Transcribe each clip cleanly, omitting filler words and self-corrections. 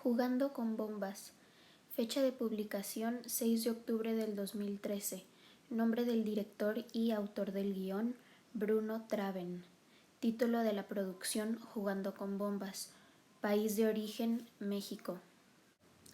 Jugando con bombas. Fecha de publicación 6 de octubre del 2013. Nombre del director y autor del guión, Bruno Traven. Título de la producción, Jugando con bombas. País de origen, México.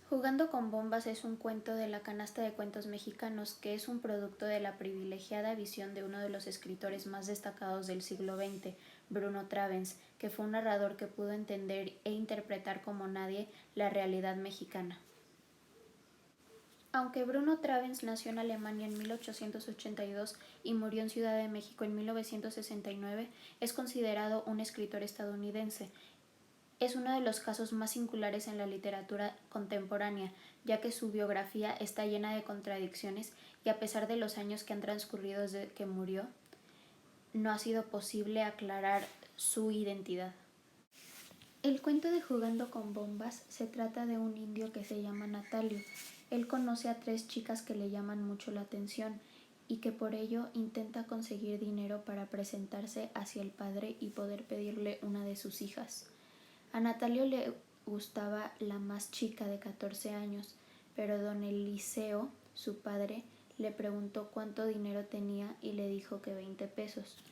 Jugando con bombas es un cuento de la canasta de cuentos mexicanos que es un producto de la privilegiada visión de uno de los escritores más destacados del siglo XX, Bruno Travens, que fue un narrador que pudo entender e interpretar como nadie la realidad mexicana. Aunque Bruno Travens nació en Alemania en 1882 y murió en Ciudad de México en 1969, es considerado un escritor estadounidense. Es uno de los casos más singulares en la literatura contemporánea, ya que su biografía está llena de contradicciones y a pesar de los años que han transcurrido desde que murió, no ha sido posible aclarar su identidad. El cuento de Jugando con bombas se trata de un indio que se llama Natalio. Él conoce a 3 chicas que le llaman mucho la atención y que por ello intenta conseguir dinero para presentarse hacia el padre y poder pedirle una de sus hijas. A Natalio le gustaba la más chica de 14 años, pero don Eliseo, su padre, le preguntó cuánto dinero tenía y le dijo que 20 pesos.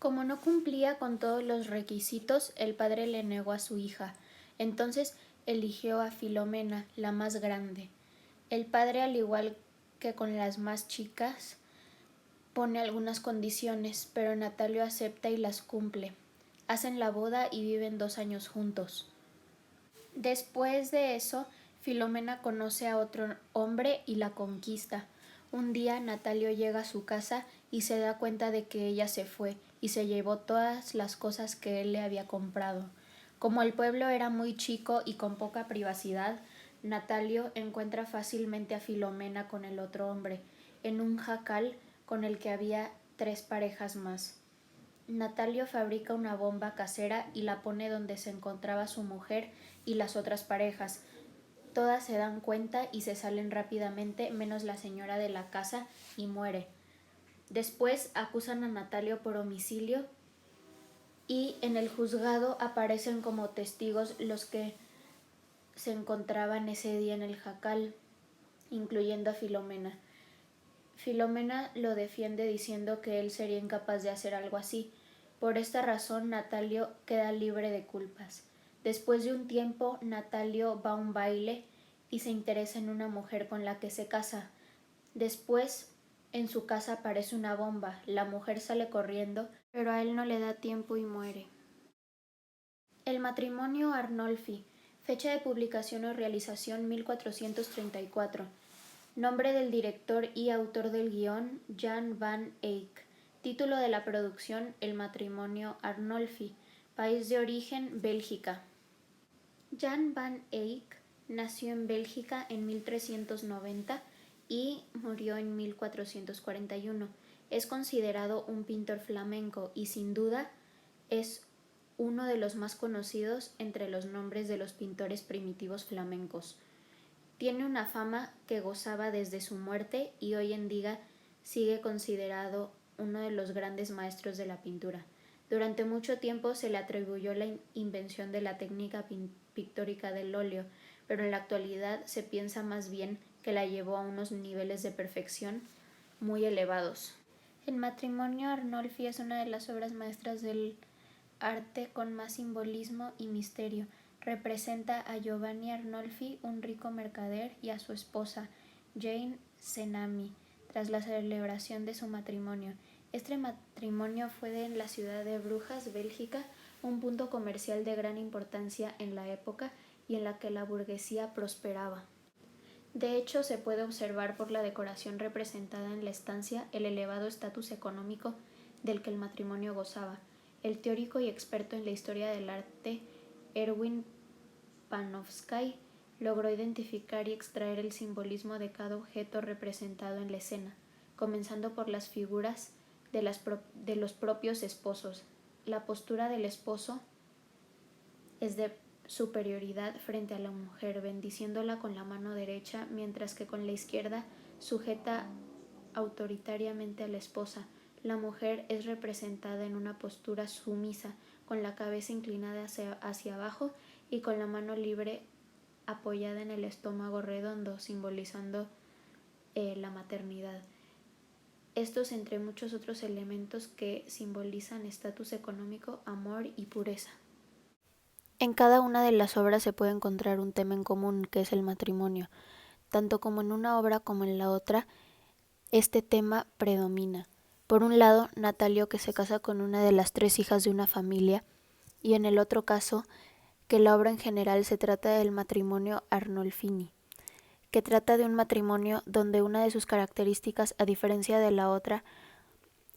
Como no cumplía con todos los requisitos, el padre le negó a su hija. Entonces eligió a Filomena, la más grande. El padre, al igual que con las más chicas, pone algunas condiciones, pero Natalio acepta y las cumple. Hacen la boda y viven 2 años juntos. Después de eso, Filomena conoce a otro hombre y la conquista. Un día Natalio llega a su casa y se da cuenta de que ella se fue y se llevó todas las cosas que él le había comprado. Como el pueblo era muy chico y con poca privacidad, Natalio encuentra fácilmente a Filomena con el otro hombre, en un jacal con el que había 3 parejas más. Natalio fabrica una bomba casera y la pone donde se encontraba su mujer y las otras parejas. Todas se dan cuenta y se salen rápidamente, menos la señora de la casa, y muere. Después acusan a Natalio por homicidio y en el juzgado aparecen como testigos los que se encontraban ese día en el jacal, incluyendo a Filomena. Filomena lo defiende diciendo que él sería incapaz de hacer algo así. Por esta razón, Natalio queda libre de culpas. Después de un tiempo, Natalio va a un baile y se interesa en una mujer con la que se casa. Después, en su casa aparece una bomba. La mujer sale corriendo, pero a él no le da tiempo y muere. El matrimonio Arnolfi. Fecha de publicación o realización 1434. Nombre del director y autor del guión, Jan van Eyck. Título de la producción, El matrimonio Arnolfi. País de origen, Bélgica. Jan van Eyck nació en Bélgica en 1390 y murió en 1441. Es considerado un pintor flamenco y sin duda es uno de los más conocidos entre los nombres de los pintores primitivos flamencos. Tiene una fama que gozaba desde su muerte y hoy en día sigue considerado uno de los grandes maestros de la pintura. Durante mucho tiempo se le atribuyó la invención de la técnica pictórica del óleo, pero en la actualidad se piensa más bien que la llevó a unos niveles de perfección muy elevados. El matrimonio Arnolfi es una de las obras maestras del arte con más simbolismo y misterio. Representa a Giovanni Arnolfi, un rico mercader, y a su esposa, Jane Cenami, tras la celebración de su matrimonio. Este matrimonio fue en la ciudad de Brujas, Bélgica, un punto comercial de gran importancia en la época y en la que la burguesía prosperaba. De hecho, se puede observar por la decoración representada en la estancia el elevado estatus económico del que el matrimonio gozaba. El teórico y experto en la historia del arte Erwin Panofsky logró identificar y extraer el simbolismo de cada objeto representado en la escena, comenzando por las figuras de los propios esposos. La postura del esposo es de superioridad frente a la mujer, bendiciéndola con la mano derecha, mientras que con la izquierda sujeta autoritariamente a la esposa. La mujer es representada en una postura sumisa, con la cabeza inclinada hacia abajo y con la mano libre apoyada en el estómago redondo, simbolizando la maternidad. Estos entre muchos otros elementos que simbolizan estatus económico, amor y pureza. En cada una de las obras se puede encontrar un tema en común, que es el matrimonio. Tanto como en una obra como en la otra, este tema predomina. Por un lado, Natalio, que se casa con una de las 3 hijas de una familia, y en el otro caso, que la obra en general se trata del matrimonio Arnolfini, que trata de un matrimonio donde una de sus características, a diferencia de la otra,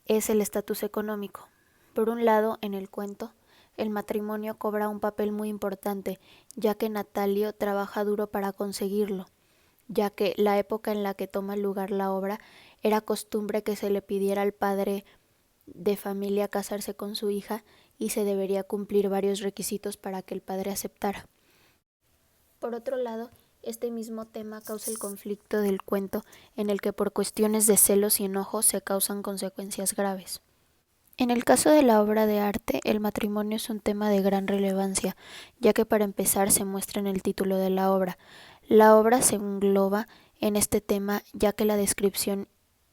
es el estatus económico. Por un lado, en el cuento, el matrimonio cobra un papel muy importante, ya que Natalio trabaja duro para conseguirlo, ya que la época en la que toma lugar la obra era costumbre que se le pidiera al padre de familia casarse con su hija y se debería cumplir varios requisitos para que el padre aceptara. Por otro lado, este mismo tema causa el conflicto del cuento, en el que por cuestiones de celos y enojo se causan consecuencias graves. En el caso de la obra de arte, el matrimonio es un tema de gran relevancia, ya que para empezar se muestra en el título de la obra. La obra se engloba en este tema, ya que la descripción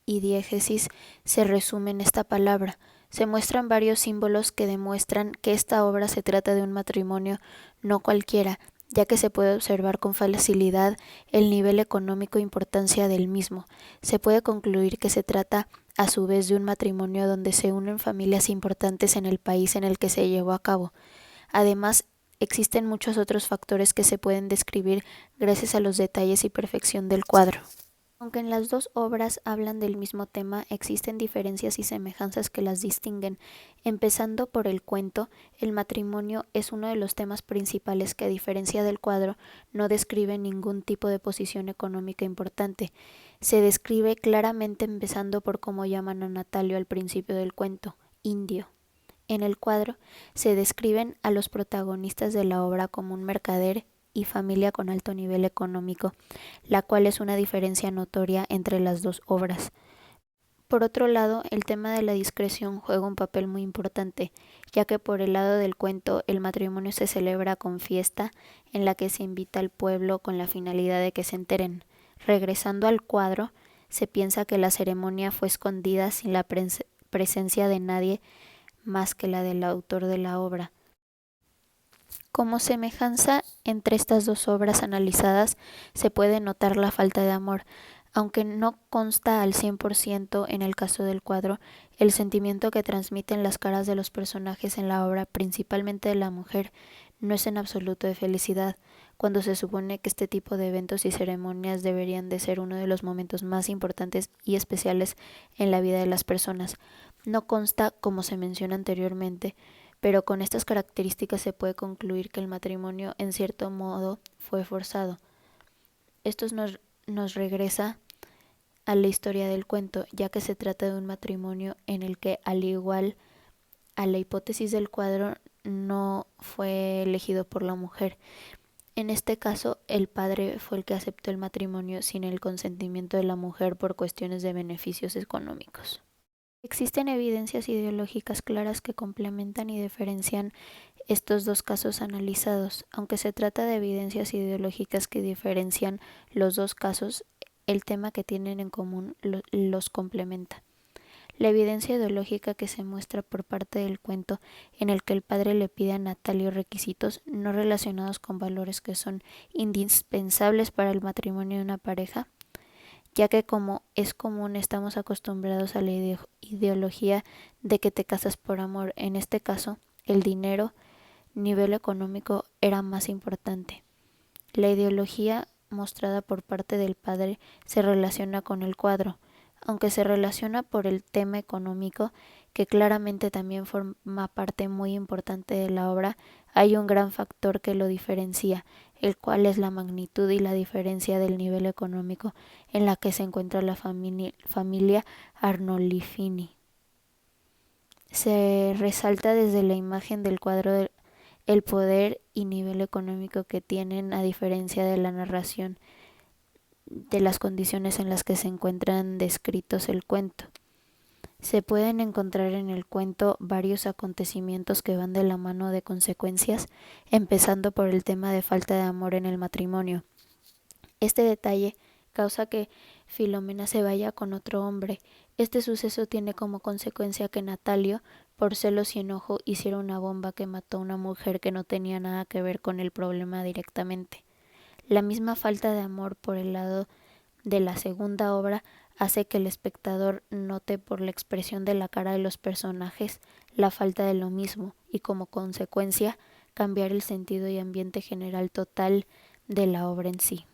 y diégesis se resume en esta palabra. Se muestran varios símbolos que demuestran que esta obra se trata de un matrimonio no cualquiera, ya que se puede observar con facilidad el nivel económico e importancia del mismo. Se puede concluir que se trata a su vez de un matrimonio donde se unen familias importantes en el país en el que se llevó a cabo. Además, existen muchos otros factores que se pueden describir gracias a los detalles y perfección del cuadro. Aunque en las dos obras hablan del mismo tema, existen diferencias y semejanzas que las distinguen. Empezando por el cuento, el matrimonio es uno de los temas principales que, a diferencia del cuadro, no describe ningún tipo de posición económica importante. Se describe claramente empezando por cómo llaman a Natalio al principio del cuento, indio. En el cuadro se describen a los protagonistas de la obra como un mercader y familia con alto nivel económico, la cual es una diferencia notoria entre las dos obras. Por otro lado, el tema de la discreción juega un papel muy importante, ya que por el lado del cuento el matrimonio se celebra con fiesta en la que se invita al pueblo con la finalidad de que se enteren. Regresando al cuadro, se piensa que la ceremonia fue escondida sin la presencia de nadie más que la del autor de la obra. Como semejanza entre estas dos obras analizadas se puede notar la falta de amor, aunque no consta al 100% en el caso del cuadro. El sentimiento que transmiten las caras de los personajes en la obra, principalmente de la mujer, no es en absoluto de felicidad, cuando se supone que este tipo de eventos y ceremonias deberían de ser uno de los momentos más importantes y especiales en la vida de las personas. No consta, como se menciona anteriormente, pero con estas características se puede concluir que el matrimonio en cierto modo fue forzado. Esto nos regresa a la historia del cuento, ya que se trata de un matrimonio en el que, al igual a la hipótesis del cuadro, no fue elegido por la mujer. En este caso, el padre fue el que aceptó el matrimonio sin el consentimiento de la mujer por cuestiones de beneficios económicos. Existen evidencias ideológicas claras que complementan y diferencian estos dos casos analizados. Aunque se trata de evidencias ideológicas que diferencian los dos casos, el tema que tienen en común los complementa. La evidencia ideológica que se muestra por parte del cuento, en el que el padre le pide a Natalio requisitos no relacionados con valores que son indispensables para el matrimonio de una pareja, ya que, como es común, estamos acostumbrados a la ideología de que te casas por amor. En este caso, el dinero, nivel económico, era más importante. La ideología mostrada por parte del padre se relaciona con el cuadro, aunque se relaciona por el tema económico, que claramente también forma parte muy importante de la obra. Hay un gran factor que lo diferencia, el cual es la magnitud y la diferencia del nivel económico en la que se encuentra la familia Arnolfini. Se resalta desde la imagen del cuadro el poder y nivel económico que tienen, a diferencia de la narración de las condiciones en las que se encuentran descritos el cuento. Se pueden encontrar en el cuento varios acontecimientos que van de la mano de consecuencias, empezando por el tema de falta de amor en el matrimonio. Este detalle causa que Filomena se vaya con otro hombre. Este suceso tiene como consecuencia que Natalio, por celos y enojo, hiciera una bomba que mató a una mujer que no tenía nada que ver con el problema directamente. La misma falta de amor por el lado de la segunda obra hace que el espectador note por la expresión de la cara de los personajes la falta de lo mismo y como consecuencia cambiar el sentido y ambiente general total de la obra en sí.